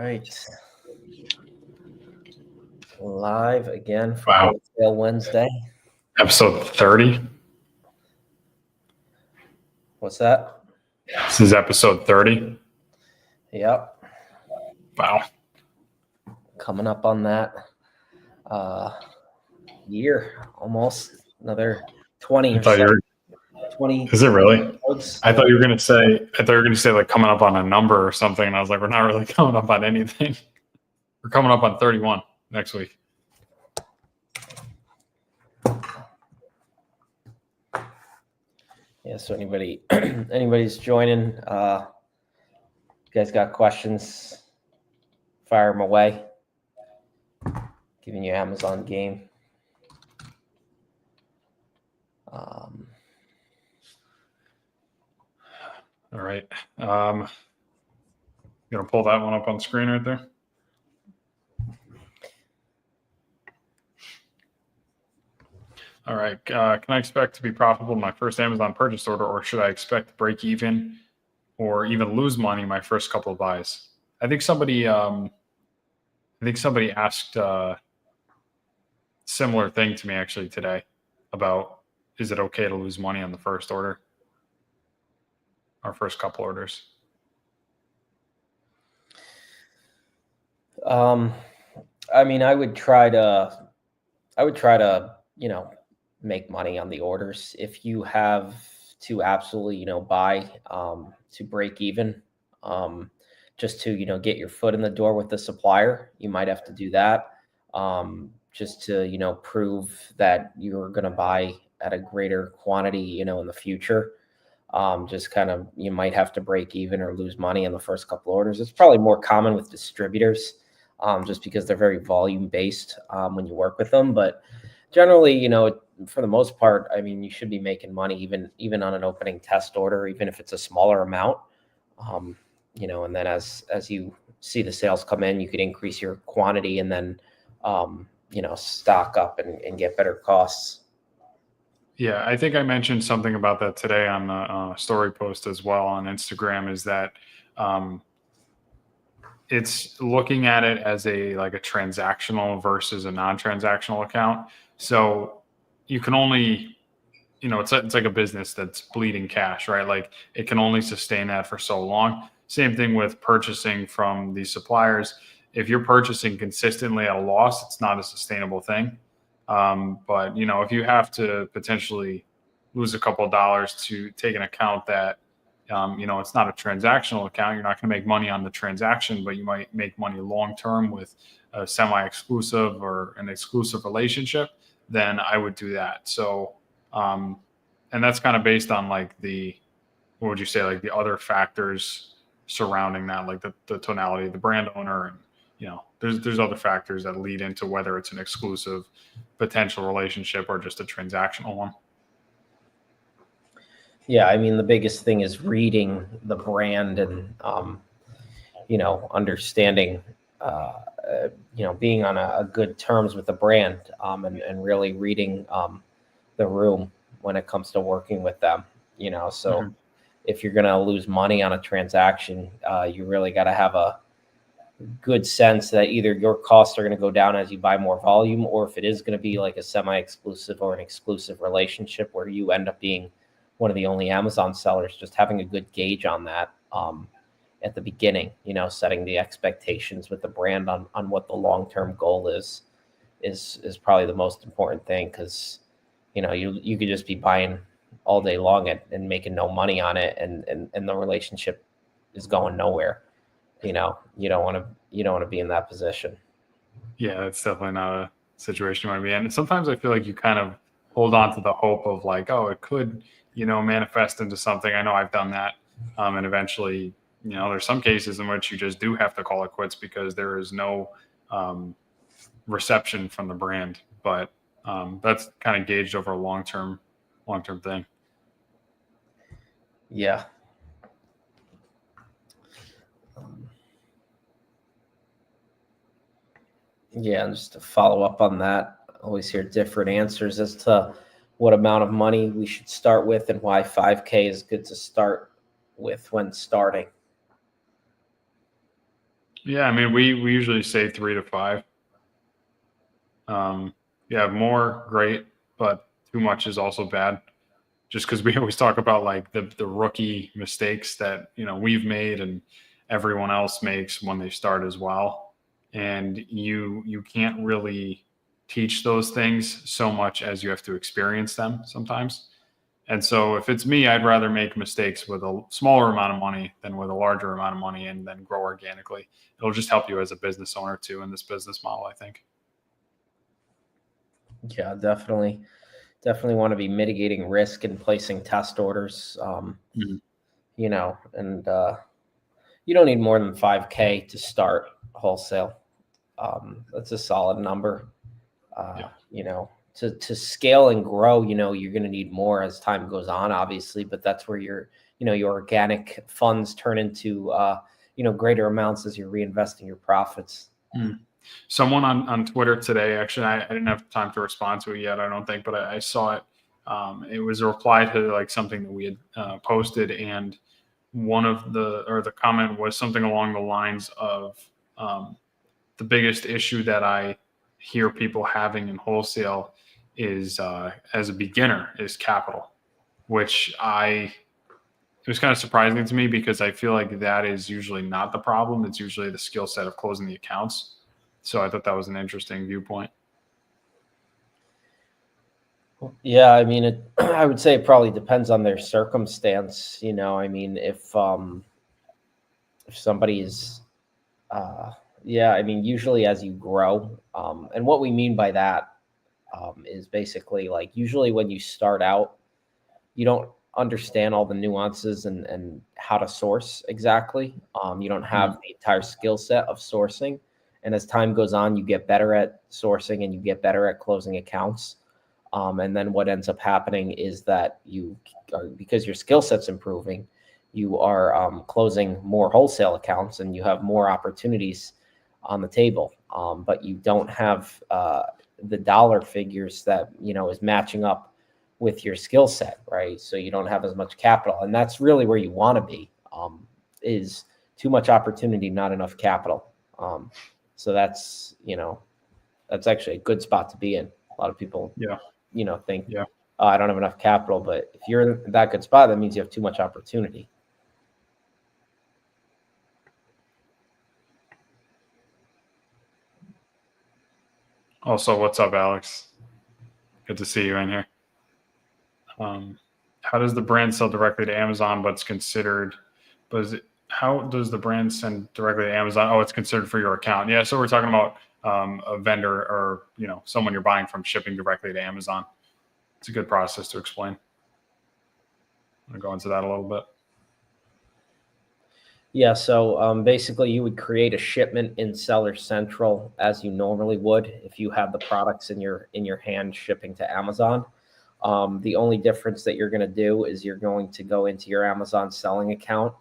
right. Live again for Wow. Wholesale Wednesday. Episode 30. What's that? This is episode 30. Yep. Wow. Coming up on that year, almost another 20 I or thought you so. were, 20 is it really? episodes. I thought you were gonna say like coming up on a number or something, and I was like, we're not really coming up on anything. We're coming up on 31 next week. Yeah, so anybody's joining, you guys got questions, fire them away. Giving you Amazon game. All right. You gonna pull that one up on screen right there? All right. Can I expect to be profitable in my first Amazon purchase order, or should I expect to break even or even lose money my first couple of buys? I think somebody asked a similar thing to me actually today about, is it okay to lose money on the first order? Our first couple orders. I mean, I would try to, make money on the orders. If you have to absolutely, buy to break even, just to, get your foot in the door with the supplier, you might have to do that. Just to, prove that you're going to buy at a greater quantity, in the future. Just kind of, you might have to break even or lose money in the first couple orders. It's probably more common with distributors, just because they're very volume based when you work with them. But generally, for the most part, I mean, you should be making money even on an opening test order, even if it's a smaller amount. And then as you see the sales come in, you could increase your quantity and then stock up and get better costs. Yeah, I think I mentioned something about that today on the story post as well on Instagram, is that it's looking at it as a transactional versus a non-transactional account. So you can only, it's like a business that's bleeding cash, right? Like it can only sustain that for so long. Same thing with purchasing from these suppliers. If you're purchasing consistently at a loss, it's not a sustainable thing. But if you have to potentially lose a couple of dollars to take an account that, it's not a transactional account, you're not going to make money on the transaction, but you might make money long-term with a semi-exclusive or an exclusive relationship, then I would do that. So, and that's kind of based on what would you say, like the other factors surrounding that, like the tonality of the brand owner, and there's other factors that lead into whether it's an exclusive potential relationship or just a transactional one. Yeah, I mean, the biggest thing is reading the brand and understanding being on a good terms with the brand, and really reading the room when it comes to working with them. So if you're going to lose money on a transaction, you really got to have a good sense that either your costs are going to go down as you buy more volume, or if it is going to be like a semi-exclusive or an exclusive relationship where you end up being one of the only Amazon sellers, just having a good gauge on that at the beginning, setting the expectations with the brand on what the long-term goal is probably the most important thing. Because you could just be buying all day long and making no money on it, and the relationship is going nowhere. You don't want to be in that position. Yeah, that's definitely not a situation you want to be in. And sometimes I feel like you kind of hold on to the hope of like, oh, it could, manifest into something. I know I've done that. And eventually, there's some cases in which you just do have to call it quits because there is no reception from the brand. But that's kind of gauged over a long-term thing. Yeah. Yeah, and just to follow up on that, I always hear different answers as to what amount of money we should start with and why 5K is good to start with when starting. Yeah, I mean, we usually say 3 to 5. Yeah, more great, but too much is also bad. Just because we always talk about like the rookie mistakes that we've made and everyone else makes when they start as well, and you can't really teach those things so much as you have to experience them sometimes. And so if it's me, I'd rather make mistakes with a smaller amount of money than with a larger amount of money and then grow organically. It'll just help you as a business owner too in this business model, I think. Yeah, definitely want to be mitigating risk and placing test orders. Mhm. And you don't need more than 5K to start wholesale. That's a solid number. Yeah. To scale and grow, you're going to need more as time goes on, obviously, but that's where your organic funds turn into, greater amounts as you're reinvesting your profits. Mm. Someone on Twitter today, actually, I didn't have time to respond to it yet, I don't think, but I saw it. It was a reply to like something that we had posted, and the comment was something along the lines of, the biggest issue that I hear people having in wholesale is, as a beginner, is capital, which it was kind of surprising to me because I feel like that is usually not the problem. It's usually the skill set of closing the accounts. So I thought that was an interesting viewpoint. Yeah, I mean, I would say it probably depends on their circumstance. I mean, if somebody is, yeah, I mean, usually as you grow, and what we mean by that is basically like usually when you start out, you don't understand all the nuances and how to source exactly. You don't have Mm, the entire skill set of sourcing. And as time goes on, you get better at sourcing and you get better at closing accounts. And then what ends up happening is that because your skill set's improving, you are closing more wholesale accounts and you have more opportunities on the table. But you don't have the dollar figures that is matching up with your skill set, right? So you don't have as much capital, and that's really where you want to be. Is too much opportunity, not enough capital. So that's actually a good spot to be in. A lot of people, yeah. think, Yeah. oh, I don't have enough capital, but if you're in that good spot, that means you have too much opportunity. Also, what's up, Alex? Good to see you in here. How does the brand sell directly to Amazon, but it's considered, but how does the brand send directly to Amazon? Oh, it's considered for your account. Yeah. So we're talking about a vendor or, someone you're buying from shipping directly to Amazon. It's a good process to explain. I'm going to go into that a little bit. Yeah, so basically, you would create a shipment in Seller Central as you normally would if you have the products in your hand shipping to Amazon. The only difference that you're going to do is you're going to go into your Amazon selling account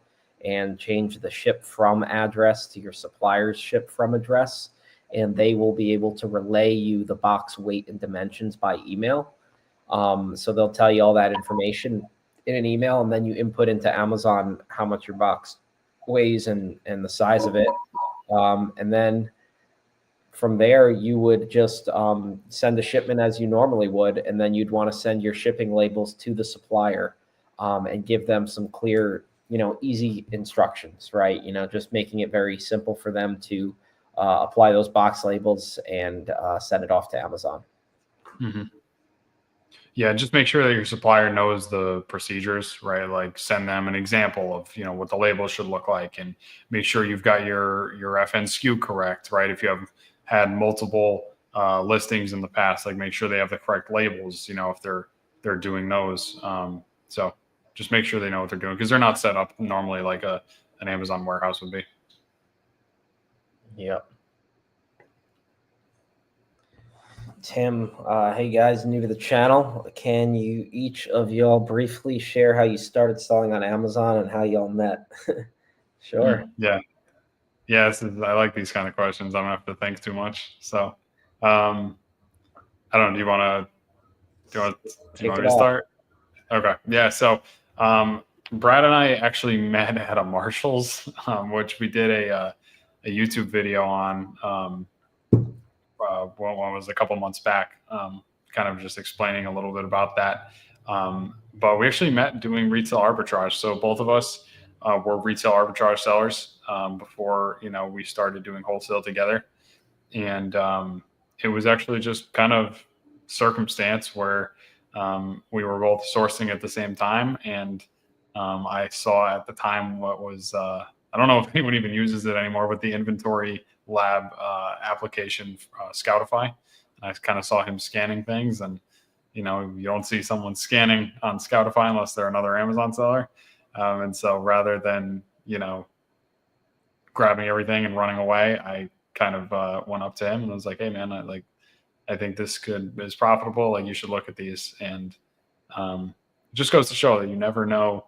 and change the ship from address to your supplier's ship from address, and they will be able to relay you the box weight and dimensions by email. So they'll tell you all that information in an email, and then you input into Amazon how much your box weighs and the size of it. And then from there, you would just send a shipment as you normally would, and then you'd want to send your shipping labels to the supplier and give them some clear, easy instructions, right? Just making it very simple for them to apply those box labels and send it off to Amazon. Mm-hmm. Yeah, just make sure that your supplier knows the procedures, right? Like send them an example of, what the label should look like, and make sure you've got your FN SKU correct, right? If you have had multiple listings in the past, like make sure they have the correct labels, if they're doing those. So just make sure they know what they're doing because they're not set up normally like an Amazon warehouse would be. Yep. Tim, hey guys, new to the channel. Can you each of y'all briefly share how you started selling on Amazon and how y'all met? Sure. Yeah. Yeah, I like these kind of questions. I don't have to think too much. So, um, I don't know. Do you Kick want it me to off. start? Okay. Yeah. So, Brad and I actually met at a Marshalls, which we did YouTube video on, one was a couple months back, kind of just explaining a little bit about that. But we actually met doing retail arbitrage. So both of us were retail arbitrage sellers before, we started doing wholesale together. And it was actually just kind of circumstance where we were both sourcing at the same time. And I saw at the time what was, I don't know if anyone even uses it anymore, but the inventory lab application, Scoutify. And I kind of saw him scanning things, and you don't see someone scanning on Scoutify unless they're another Amazon seller. And so rather than grabbing everything and running away, I kind of went up to him and was like, "Hey, man, I think this is profitable. Like, you should look at these." And it just goes to show that you never know.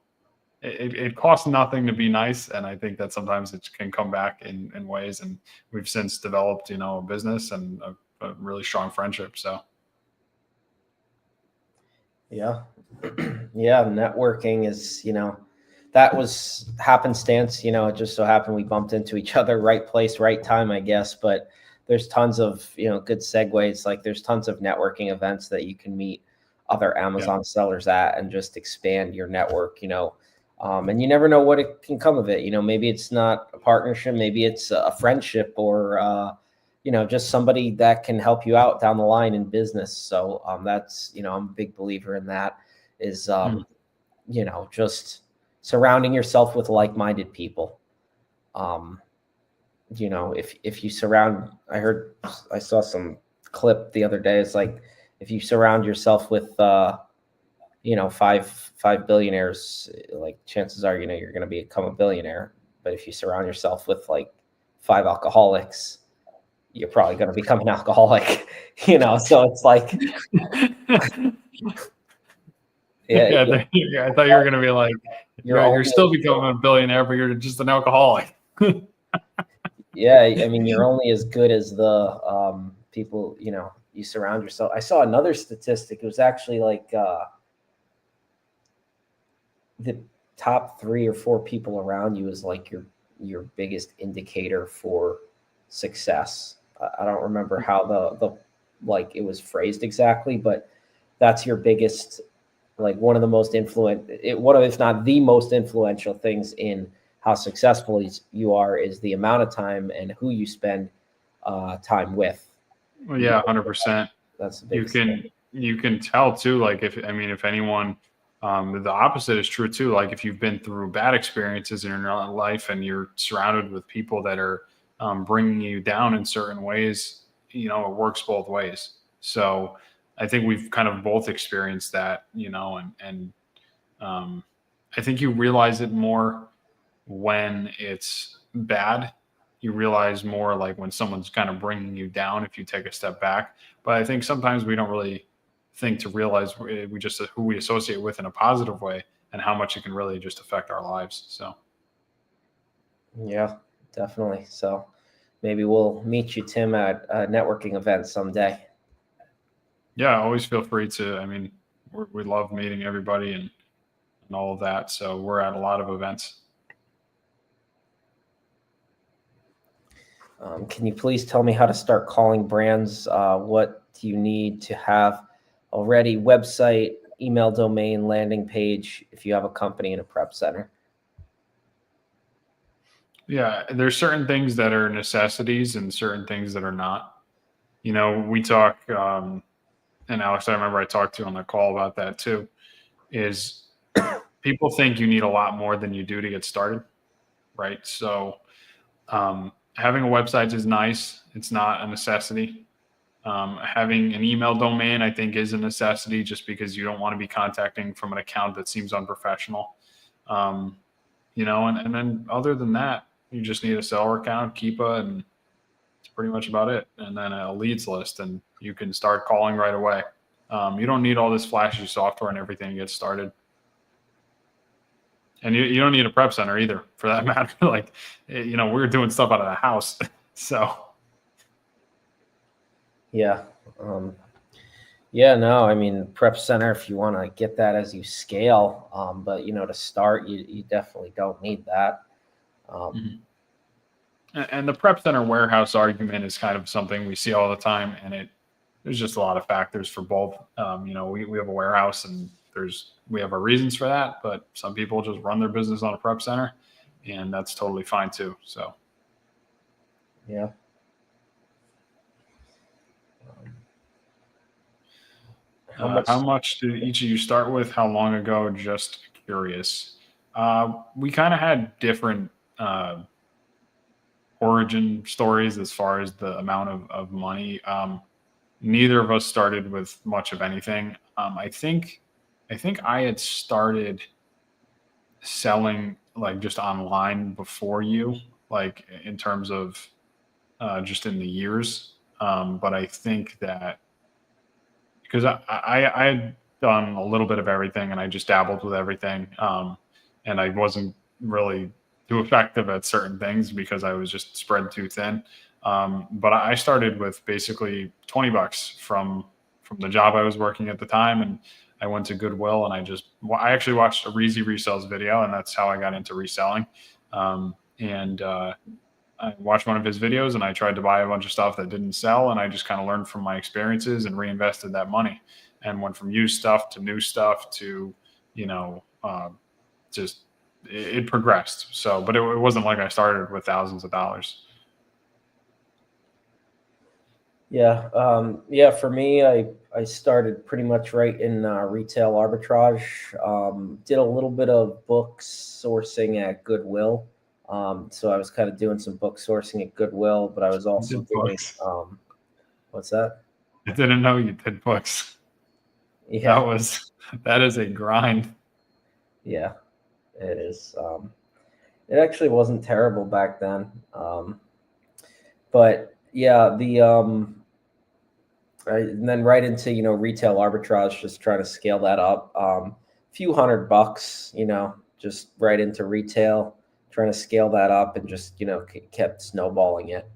It costs nothing to be nice, and I think that sometimes it can come back in ways. And we've since developed, a business and a really strong friendship. So Yeah. Yeah. Networking is, that was happenstance, it just so happened we bumped into each other, right place, right time, I guess. But there's tons of, good segues. Like, there's tons of networking events that you can meet other Amazon sellers at and just expand your network, and you never know what it can come of it. Maybe it's not a partnership, maybe it's a friendship, or, just somebody that can help you out down the line in business. So that's, I'm a big believer in that, is, just surrounding yourself with like-minded people. If you surround, I saw some clip the other day. It's like, if you surround yourself with, five billionaires, like, chances are, you're going to become a billionaire. But if you surround yourself with like 5 alcoholics, you're probably going to become an alcoholic, so it's like, yeah, I thought you were going to be like, you're still becoming a billionaire, but you're just an alcoholic. Yeah, I mean, you're only as good as the people, you surround yourself. I saw another statistic. It was actually like the top 3 or 4 people around you is like your biggest indicator for success. I don't remember how the like it was phrased exactly, but that's your biggest, like, one of the most one of, if not the most influential things in how successful you are, is the amount of time and who you spend time with. Well, yeah, 100%. That's the biggest thing. You can tell too. Like, if anyone, the opposite is true too. Like, if you've been through bad experiences in your life and you're surrounded with people that are bringing you down in certain ways, it works both ways. So I think we've kind of both experienced that, and I think you realize it more when it's bad. You realize more like when someone's kind of bringing you down if you take a step back. But I think sometimes we don't really think to realize we just who we associate with in a positive way and how much it can really just affect our lives. So Yeah, definitely. So maybe we'll meet you, Tim, at a networking event someday. yeah, always feel free to. I mean, we love meeting everybody and all of that. So we're at a lot of events. Can you please tell me how to start calling brands? What do you need to have already? Website, email domain, landing page, if you have a company and a prep center. Yeah, there's certain things that are necessities and certain things that are not. We talk, and Alex, I remember I talked to you on the call about that too, is people think you need a lot more than you do to get started, right? So having a website is nice. It's not a necessity. Having an email domain, I think, is a necessity, just because you don't want to be contacting from an account that seems unprofessional. And then other than that, you just need a seller account, Keepa, and it's pretty much about it. And then a leads list, and you can start calling right away. You don't need all this flashy software and everything to get started. And you don't need a prep center either, for that matter. Like, we're doing stuff out of the house. So. Yeah. Yeah, no, I mean, prep center, if you want to get that as you scale, but to start, you definitely don't need that. And the prep center warehouse argument is kind of something we see all the time, and there's just a lot of factors for both. We have a warehouse, and we have our reasons for that, but some people just run their business on a prep center, and that's totally fine too. So Yeah. How how much? much did each of you start with? How long ago? Just curious. We kind of had different origin stories as far as the amount of money. Neither of us started with much of anything. I think I had started selling like just online before you, like in terms of just in the years. But I think that because I had done a little bit of everything and I just dabbled with everything. And I wasn't really too effective at certain things because I was just spread too thin. But I started with basically $20 from the job I was working at the time, and I went to Goodwill and I actually watched a Reezy Resells video, and that's how I got into reselling. And I watched one of his videos and I tried to buy a bunch of stuff that didn't sell. And I just kind of learned from my experiences and reinvested that money and went from used stuff to new stuff to, you know, just it progressed. So, but it wasn't like I started with thousands of dollars. Yeah. Yeah. For me, I started pretty much right in retail arbitrage. Did a little bit of book sourcing at Goodwill. So I was kind of doing some book sourcing at Goodwill, but I was You also did doing books. what's that? I didn't know you did books. Yeah. That is a grind. Yeah. It is. It actually wasn't terrible back then. But yeah, and then right into retail arbitrage, just trying to scale that up. Few $100, just right into retail, trying to scale that up, and just kept snowballing it.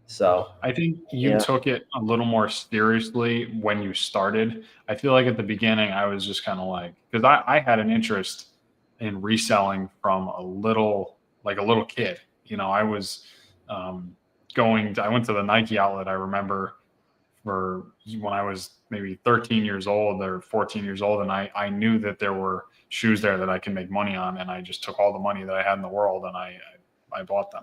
So I think you yeah, took it a little more seriously when you started. I feel like at the beginning, I was just kind of like, because I had an interest in reselling from like a little kid. I was um, I went to the Nike outlet, I remember, for when I was maybe 13 years old or 14 years old. And I knew that there were shoes there that I can make money on. And I just took all the money that I had in the world and I bought them.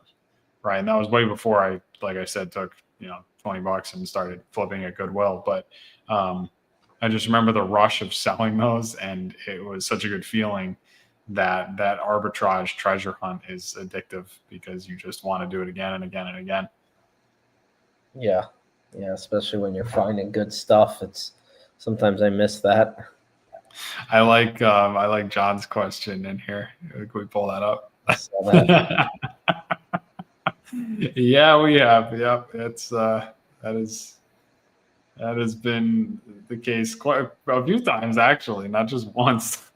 Right. And that was way before like I said, took, $20 and started flipping at Goodwill. But I just remember the rush of selling those. And it was such a good feeling that arbitrage treasure hunt is addictive because you just want to do it again and again and again. yeah, yeah. Especially when you're finding good stuff, it's sometimes I miss that. I like John's question in here. Can we pull that up? I saw that. Yeah, we have. Yep, that is that has been the case quite a few times actually, not just once.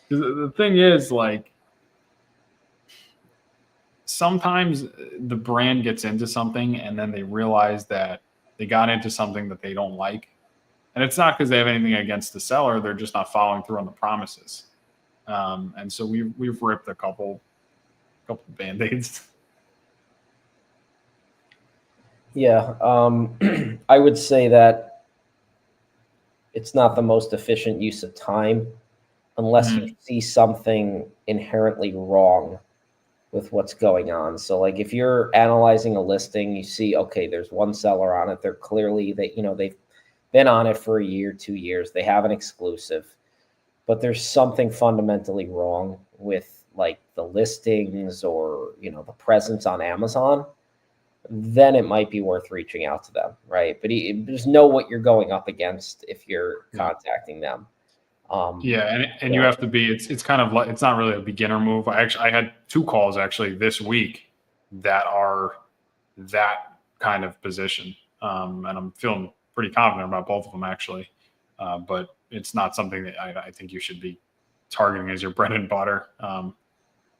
'Cause the thing is, like, sometimes the brand gets into something and then they realize that they got into something that they don't like, and it's not because they have anything against the seller; they're just not following through on the promises. And so we've ripped a couple band-aids. Yeah, I would say that it's not the most efficient use of time unless you Mhm. see something inherently wrong with what's going on. So like if you're analyzing a listing, you see, okay, there's one seller on it. They're clearly they've been on it for a year, 2 years. They have an exclusive, but there's something fundamentally wrong with like the listings or the presence on Amazon. Then it might be worth reaching out to them, right? But just know what you're going up against if you're Yeah. contacting them. Um, Yeah, and you you know, have to be. It's kind of like it's not really a beginner move. I had two calls actually this week that are that kind of position, and I'm feeling pretty confident about both of them actually. But it's not something that I think you should be targeting as your bread and butter.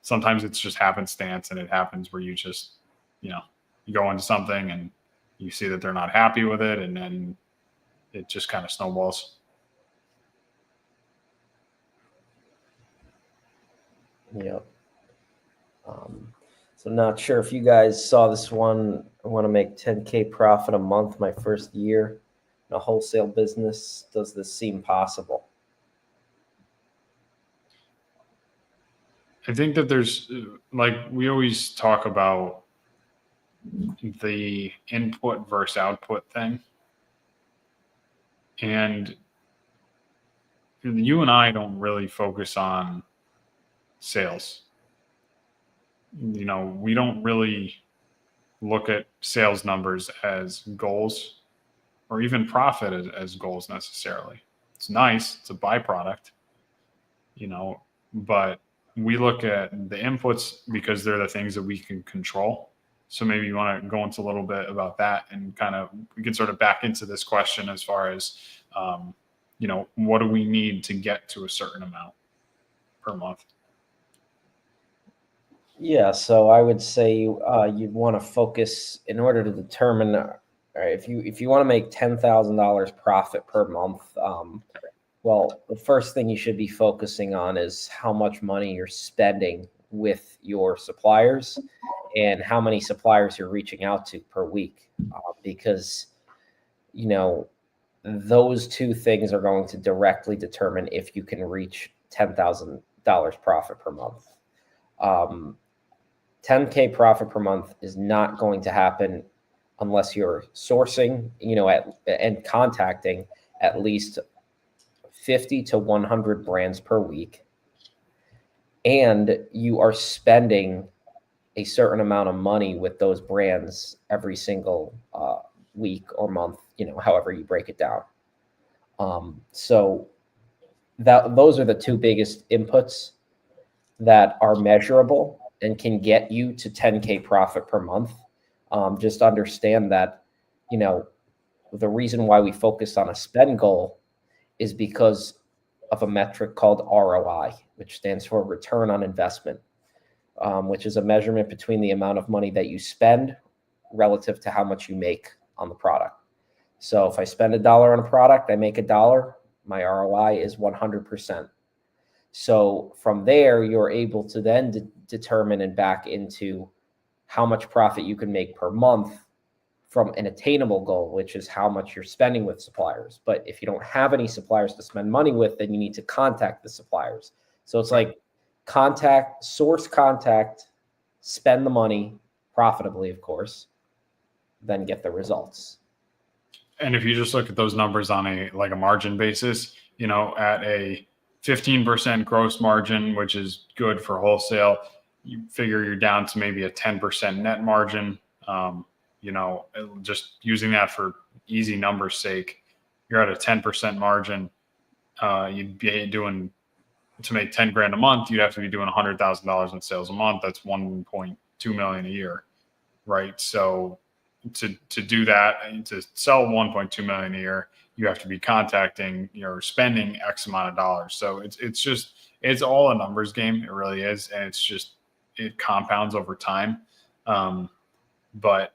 Sometimes it's just happenstance, and it happens where you just you know you go into something and you see that they're not happy with it, and then it just kind of snowballs. you know, um, So not sure if you guys saw this one. I want to make 10K profit a month my first year in a wholesale business. Does this seem possible? I think that there's, like, we always talk about the input versus output thing. And you and I don't really focus on sales. We don't really look at sales numbers as goals or even profit as goals necessarily. It's nice, it's a byproduct, but we look at the inputs because they're the things that we can control. So maybe you want to go into a little bit about that, and kind of we can sort of back into this question as far as, what do we need to get to a certain amount per month? Yeah, so I would say you'd want to focus in order to determine. All right, if you want to make $10,000 profit per month, well, the first thing you should be focusing on is how much money you're spending with your suppliers and how many suppliers you're reaching out to per week, because you know those two things are going to directly determine if you can reach $10,000 profit per month. Um, 10K profit per month is not going to happen unless you're sourcing, and contacting at least 50 to 100 brands per week, and you are spending a certain amount of money with those brands every single week or month, however you break it down. So those are the two biggest inputs that are measurable and can get you to 10K profit per month. Just understand that, the reason why we focus on a spend goal is because of a metric called ROI, which stands for return on investment, which is a measurement between the amount of money that you spend relative to how much you make on the product. So if I spend $1 on a product, I make $1, my ROI is 100%. So from there, you're able to then determine and back into how much profit you can make per month from an attainable goal, which is how much you're spending with suppliers. But if you don't have any suppliers to spend money with, then you need to contact the suppliers. So it's like source contact, spend the money profitably, of course, then get the results. And if you just look at those numbers on a margin basis, at a 15% gross margin, which is good for wholesale, you figure you're down to maybe a 10% net margin. Just using that for easy numbers sake, you're at a 10% margin. You'd be doing, to make 10 grand a month, you'd have to be doing $100,000 in sales a month. That's 1.2 million a year, right? So to do that and to sell 1.2 million a year, you have to be contacting, spending X amount of dollars. So it's all a numbers game. It really is. And it compounds over time. But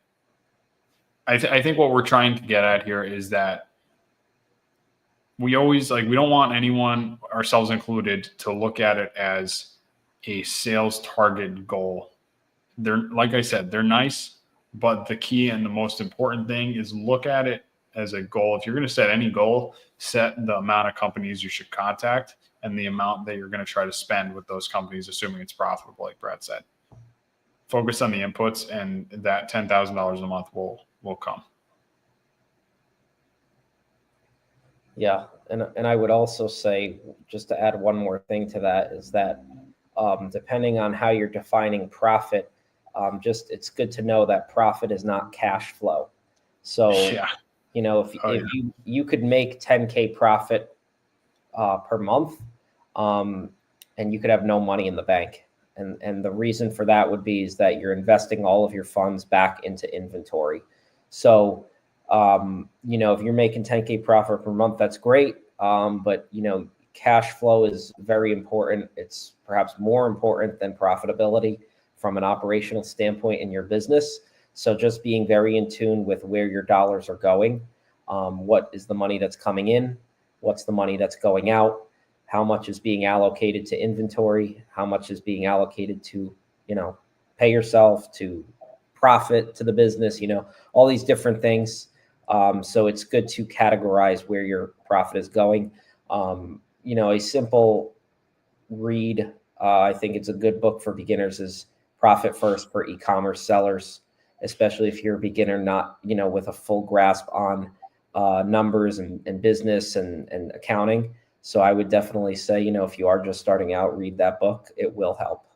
I think what we're trying to get at here is that we always, we don't want anyone, ourselves included, to look at it as a sales target goal. They're, like I said, they're nice, but the key and the most important thing is look at it as a goal. If you're going to set any goal, set the amount of companies you should contact and the amount that you're going to try to spend with those companies, assuming it's profitable, like Brad said. Focus on the inputs, and that $10,000 a month will come. Yeah, and I would also say, just to add one more thing to that, is that depending on how you're defining profit, it's good to know that profit is not cash flow. So, Yeah. if you could make 10K profit per month, and you could have no money in the bank. And the reason for that would be is that you're investing all of your funds back into inventory. So, if you're making 10K profit per month, that's great. But, cash flow is very important. It's perhaps more important than profitability from an operational standpoint in your business. So just being very in tune with where your dollars are going. What is the money that's coming in? What's the money that's going out? How much is being allocated to inventory? How much is being allocated to, pay yourself, to profit to the business, all these different things. So it's good to categorize where your profit is going. A simple read, I think it's a good book for beginners, is Profit First for E-commerce sellers, especially if you're a beginner, not, with a full grasp on numbers and business and accounting. So I would definitely say, if you are just starting out, read that book. It will help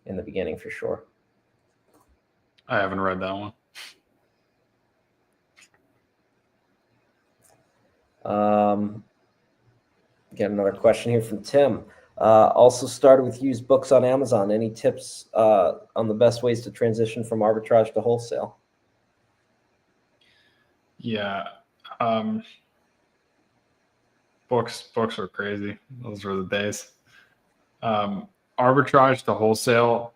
in the beginning for sure. I haven't read that one. Get another question here from Tim. Also started with used books on Amazon. Any tips on the best ways to transition from arbitrage to wholesale? Yeah. Books are crazy. Those were the days. Arbitrage to wholesale,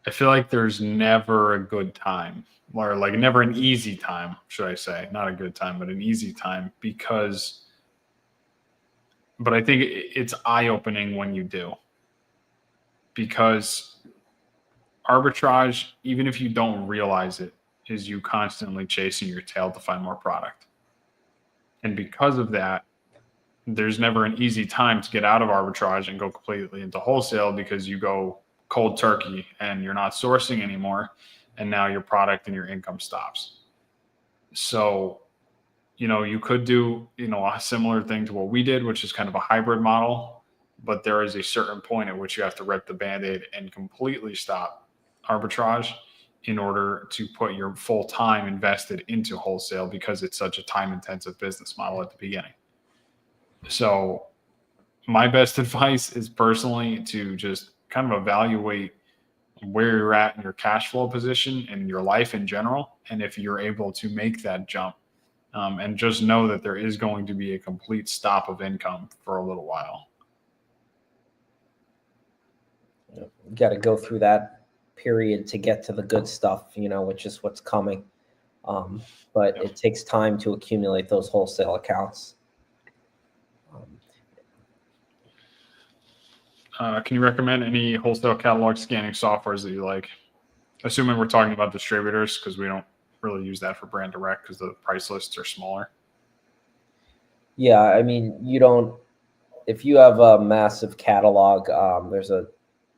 I feel like there's never a good time, or like never an easy time, should I say. Not a good time, but an easy time, but I think it's eye-opening when you do. Because arbitrage, even if you don't realize it, is you constantly chasing your tail to find more product. And because of that, there's never an easy time to get out of arbitrage and go completely into wholesale, because you go cold turkey and you're not sourcing anymore. And now your product and your income stops. So, you could do, a similar thing to what we did, which is kind of a hybrid model, but there is a certain point at which you have to rip the Band-Aid and completely stop arbitrage in order to put your full time invested into wholesale, because it's such a time intensive business model at the beginning. So my best advice is personally to just kind of evaluate where you're at in your cash flow position and your life in general. And if you're able to make that jump, and just know that there is going to be a complete stop of income for a little while. You got to go through that period to get to the good stuff, which is what's coming. But It takes time to accumulate those wholesale accounts. Can you recommend any wholesale catalog scanning softwares that you like? Assuming we're talking about distributors, because we don't really use that for brand direct because the price lists are smaller. Yeah, I mean, if you have a massive catalog, there's a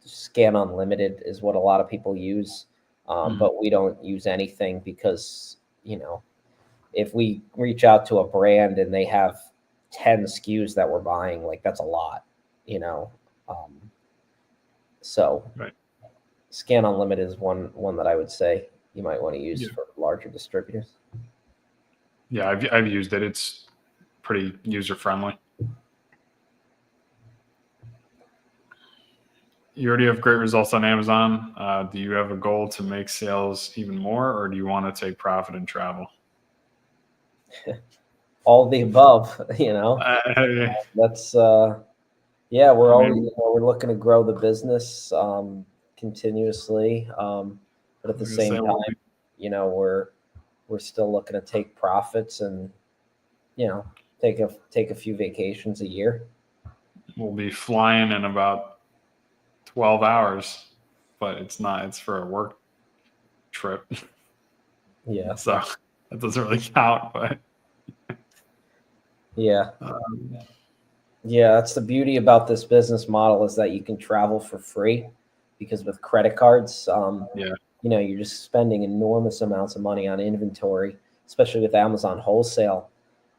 Scan Unlimited is what a lot of people use, but we don't use anything because, if we reach out to a brand and they have 10 SKUs that we're buying, like that's a lot, so Right. Scan Unlimited is one that I would say you might want to use for larger distributors. Yeah, I've used it. It's pretty user friendly. You already have great results on Amazon. Do you have a goal to make sales even more, or do you want to take profit and travel? All the above, that's yeah, we're always we're looking to grow the business continuously, but at the same time, we're still looking to take profits and take a few vacations a year. We'll be flying in about 12 hours, but it's for a work trip. Yeah. So that doesn't really count, but yeah. Yeah, that's the beauty about this business model, is that you can travel for free, because with credit cards, you're just spending enormous amounts of money on inventory, especially with Amazon wholesale.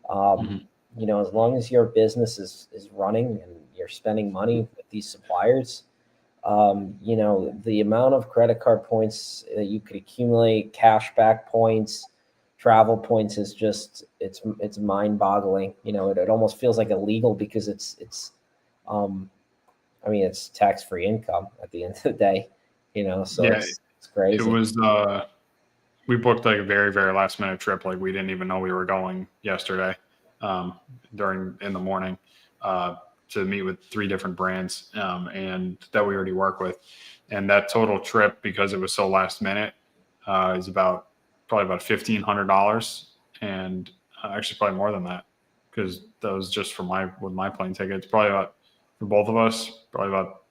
As long as your business is running and you're spending money with these suppliers, the amount of credit card points that you could accumulate, cashback points, travel points, is just it's mind boggling. It almost feels like illegal, because it's it's tax free income at the end of the day. So it's crazy. It was we booked like a very, very last minute trip. Like we didn't even know we were going yesterday in the morning to meet with 3 different brands and that we already work with. And that total trip, because it was so last minute, is probably about $1,500, and actually probably more than that, because that was just for my plane tickets. Probably about, for both of us, probably about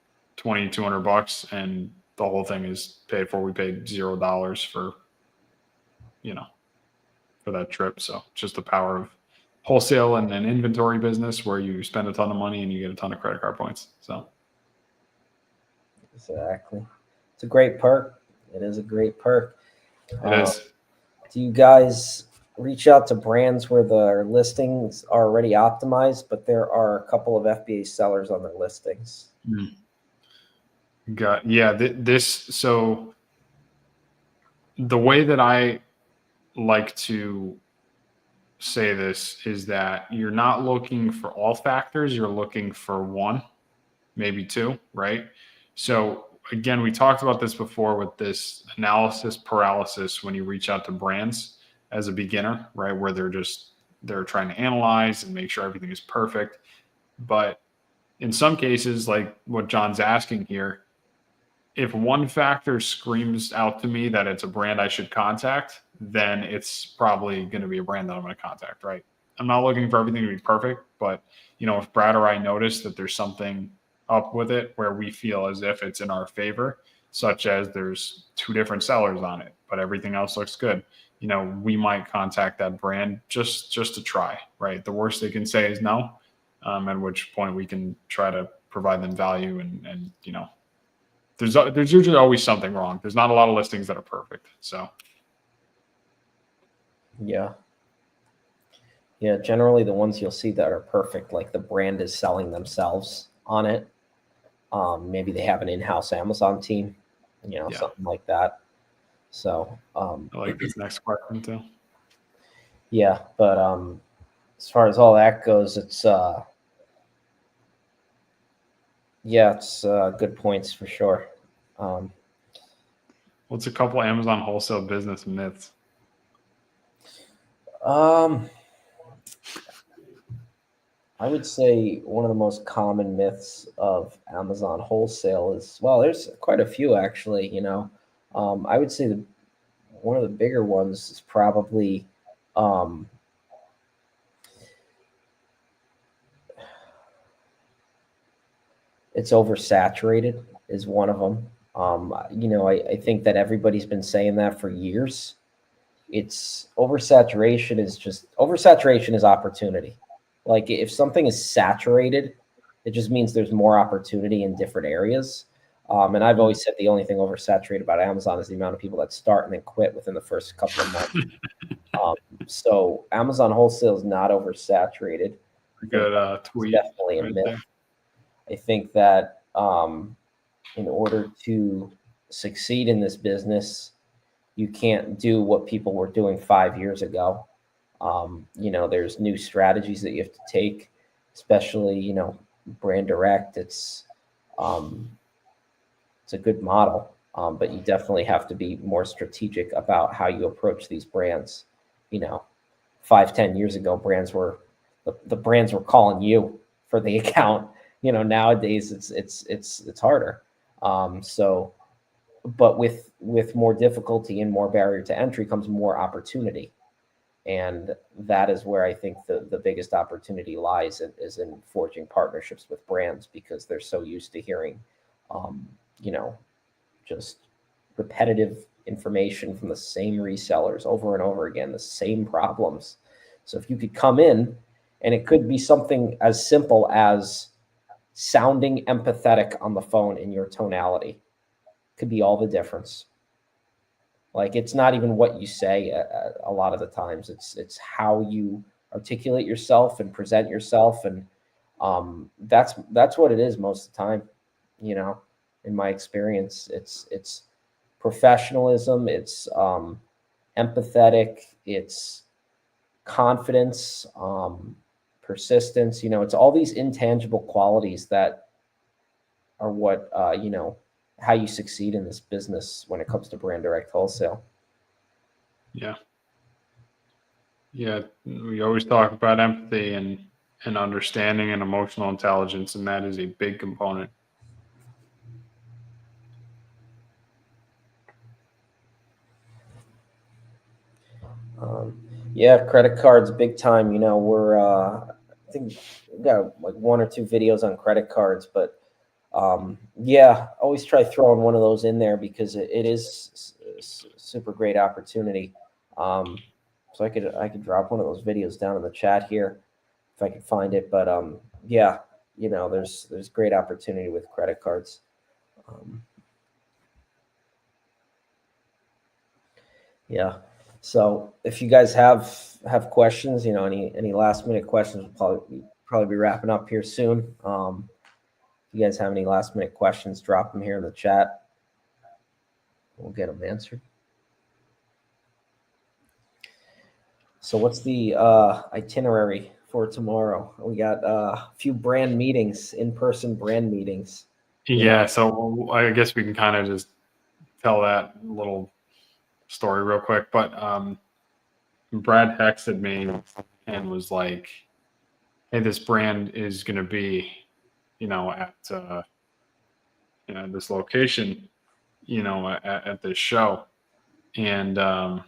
$200, and the whole thing is paid for. We paid $0 for, for that trip. So just the power of wholesale and an inventory business where you spend a ton of money and you get a ton of credit card points. So Exactly. It's a great perk. It is a great perk. it is. Do you guys reach out to brands where the listings are already optimized, but there are a couple of FBA sellers on their listings? So the way that I like to say this is that you're not looking for all factors, you're looking for one, maybe two, right? So again, we talked about this before with this analysis paralysis when you reach out to brands as a beginner, right? Where they're trying to analyze and make sure everything is perfect. But in some cases, like what John's asking here, if one factor screams out to me that it's a brand I should contact, then it's probably going to be a brand that I'm going to contact, right? I'm not looking for everything to be perfect, but if Brad or I notice that there's something up with it where we feel as if it's in our favor, such as there's 2 different sellers on it, but everything else looks good, we might contact that brand just to try, right? The worst they can say is no, at which point we can try to provide them value and there's usually always something wrong. There's not a lot of listings that are perfect. So Yeah. Yeah, generally the ones you'll see that are perfect, like the brand is selling themselves on it. Maybe they have an in-house Amazon team, something like that. So I like this next question too. yeah, but as far as all that goes, it's good points for sure. What's a couple Amazon wholesale business myths? I would say one of the most common myths of Amazon wholesale is, well, there's quite a few actually, I would say one of the bigger ones is probably it's oversaturated is one of them. I think that everybody's been saying that for years. It's oversaturation is opportunity. Like if something is saturated, it just means there's more opportunity in different areas. And I've always said the only thing oversaturated about Amazon is the amount of people that start and then quit within the first couple of months. So Amazon wholesale is not oversaturated. Good tweet. Definitely a myth. There. I think that in order to succeed in this business, you can't do what people were doing 5 years ago. There's new strategies that you have to take, especially, brand direct. It's a good model, but you definitely have to be more strategic about how you approach these brands. 5-10 years ago, the brands were calling you for the account. Nowadays it's harder. But with more difficulty and more barrier to entry comes more opportunity. And that is where I think the biggest opportunity lies is in forging partnerships with brands, because they're so used to hearing, just repetitive information from the same resellers over and over again, the same problems. So if you could come in, and it could be something as simple as sounding empathetic on the phone in your tonality, could be all the difference. Like it's not even what you say a lot of the times. It's how you articulate yourself and present yourself, and that's what it is most of the time. In my experience, it's professionalism, it's empathetic, it's confidence, persistence. It's all these intangible qualities that are what how you succeed in this business when it comes to brand direct wholesale. Yeah. We always talk about empathy and understanding and emotional intelligence, and that is a big component. Credit cards, big time. We're I think we got like 1 or 2 videos on credit cards, but Yeah, always try throwing one of those in there because it is super great opportunity. So I could drop one of those videos down in the chat here if I could find it. But yeah, there's great opportunity with credit cards. Um, yeah. So if you guys have questions, any last minute questions, we'll probably be wrapping up here soon. If you guys have any last minute questions, drop them here in the chat. We'll get them answered. So what's the itinerary for tomorrow? We got a few brand meetings, in-person brand meetings. Yeah, so I guess we can kind of just tell that little story real quick. But Brad texted me and was like, "Hey, this brand is going to be, at this location, at this show," and I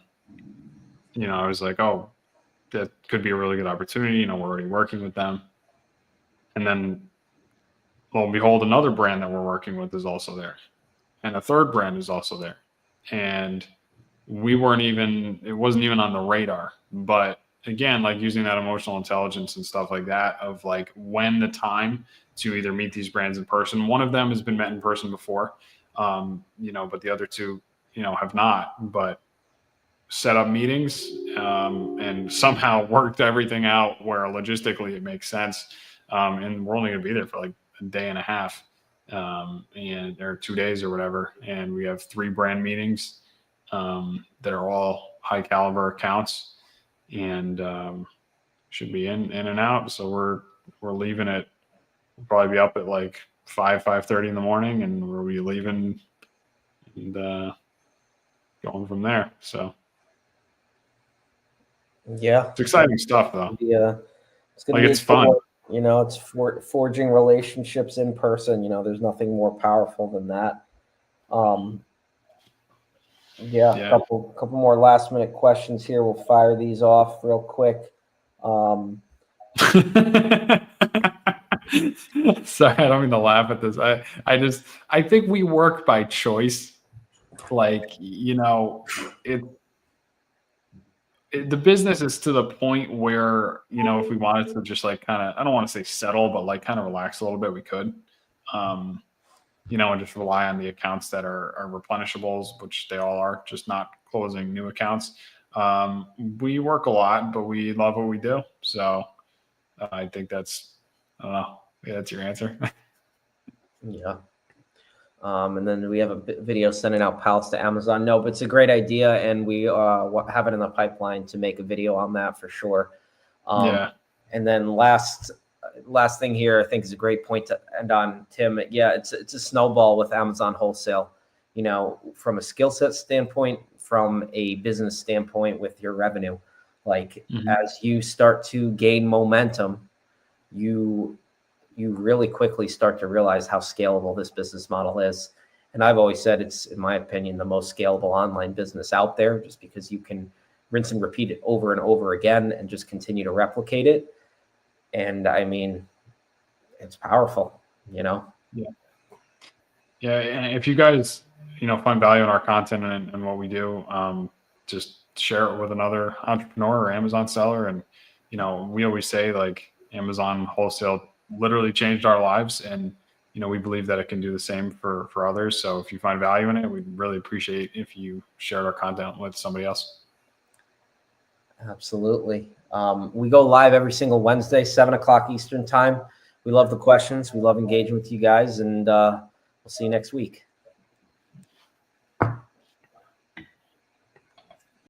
was like, "Oh, that could be a really good opportunity. We're already working with them." And then, lo and behold, another brand that we're working with is also there, and a third brand is also there, and it wasn't even on the radar. But again, like using that emotional intelligence and stuff like that, of like when the time to either meet these brands in person. One of them has been met in person before, but the other two, have not. But set up meetings, and somehow worked everything out where logistically it makes sense. And we're only going to be there for like a day and a half, and or 2 days or whatever. And we have 3 brand meetings that are all high caliber accounts, and should be in and out. So we're leaving at, we'll probably be up at like 5:30 in the morning, and we'll be leaving and going from there. So Yeah, it's exciting stuff, though. yeah, it's gonna Like, be a it's good fun. one. It's forging relationships in person. There's nothing more powerful than that. Um, yeah, Yeah. couple more last minute questions here. We'll fire these off real quick. Um, Sorry, I don't mean to laugh at this. I think we work by choice. Like, the business is to the point where, if we wanted to just like kind of, I don't want to say settle, but like kind of relax a little bit, we could. Um, and just rely on the accounts that are replenishables, which they all are, just not closing new accounts. We work a lot, but we love what we do. So I think I don't know. Yeah, that's your answer. yeah. And then we have a video sending out pallets to Amazon. No, but it's a great idea, and we have it in the pipeline to make a video on that for sure. Yeah. And then last thing here, I think is a great point to end on, Tim. Yeah, it's a snowball with Amazon Wholesale. From a skill set standpoint, from a business standpoint, with your revenue, like as you start to gain momentum, you really quickly start to realize how scalable this business model is. And I've always said it's, in my opinion, the most scalable online business out there, just because you can rinse and repeat it over and over again and just continue to replicate it. And I mean, it's powerful, Yeah. Yeah. And if you guys, find value in our content and what we do, just share it with another entrepreneur or Amazon seller. And, we always say, like, Amazon Wholesale literally changed our lives, and, we believe that it can do the same for others. So if you find value in it, we'd really appreciate if you shared our content with somebody else. Absolutely. We go live every single Wednesday, 7 o'clock Eastern time. We love the questions. We love engaging with you guys, and we'll see you next week.